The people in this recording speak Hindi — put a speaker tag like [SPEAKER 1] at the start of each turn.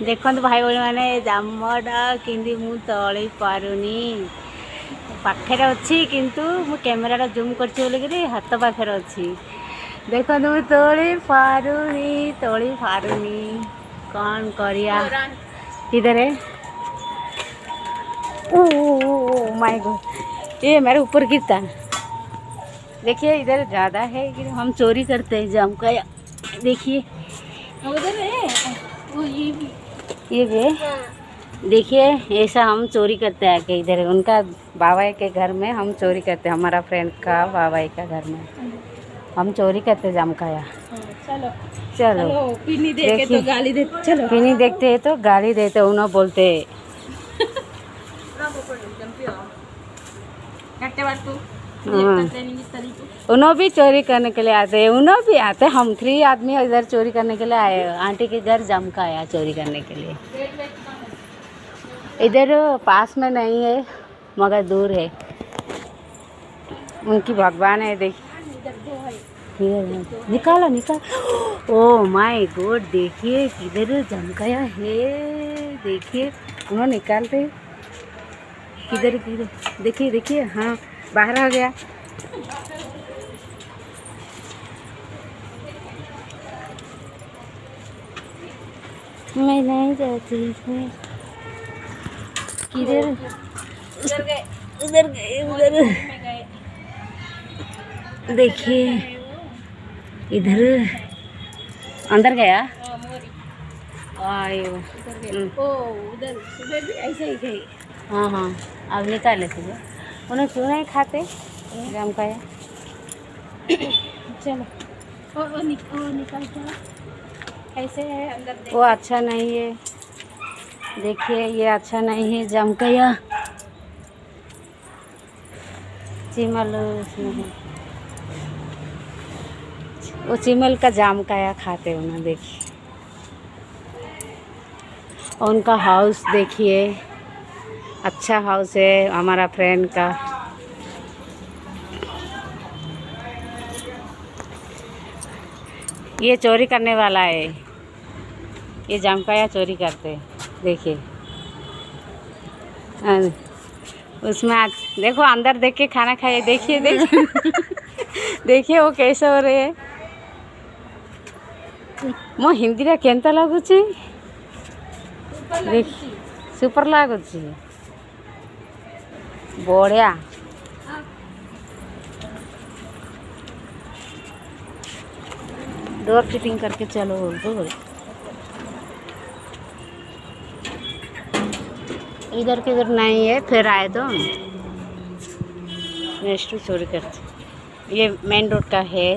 [SPEAKER 1] देखो भाई भाई मैंने जामटा कि मु तली पारुनी पाखे अच्छी किंतु मु कैमेरा जूम कर हाथ पाखे अच्छी देखो मु तली पारुनी कौन करिया इधर है। ओ माय गॉड ये मेरे ऊपर गिरता। देखिए इधर ज़्यादा है कि हम चोरी करते हैं जाम का। देखिए उधर है ये भी देखिए ऐसा हम चोरी करते हैं कि इधर उनका बाबा के घर में हम चोरी करते हैं। हमारा फ्रेंड का बाबा का घर में हम चोरी करते जामकाया। चलो चलो पिनी देखे तो गाली दे। चलो पिनी देखते हैं तो गाली देते उन्होंने बोलते उन्होंने भी चोरी करने के लिए आते हैं। उन्होंने भी आते हम 3 आदमी इधर चोरी करने के लिए आए। आंटी के घर जामका आया चोरी करने के लिए। इधर पास में नहीं है मगर दूर है। उनकी भगवान है। देखिए निकालो निकालो। ओ माय गॉड देखिए किधर जामकाया है। देखिए उन्होंने निकालते किधर किधर देखिए देखिए हाँ बाहर आ गया। मैं नहीं जाती इसमें किधर उधर गए देखिए इधर अंदर गया। आयो उधर भी ऐसे ही गई। हाँ हाँ अब निकाले थे उन्हें क्यों नहीं खाते जाम का। चलो वो निकल के ऐसे है अंदर। वो अच्छा नहीं है। देखिए ये अच्छा नहीं है जामकाया। चिमल उसमें है वो चिमल का जामकाया खाते उन्हें। देखिए उनका हाउस देखिए अच्छा हाउस है हमारा फ्रेंड का। ये चोरी करने वाला है। ये जामकाया चोरी करते देखिए। उसमें आज देखो अंदर देख के खाना खाइए। देखिए देखिए देखिए वो कैसे हो रहे है। मो हिंदी रा केंता लगुची देख सुपर लगुची बढ़िया। डोर फिटिंग करके चलो इधर किधर नहीं है। फिर आए तो नेक्स्ट चोरी करते। ये मेन रोड का है।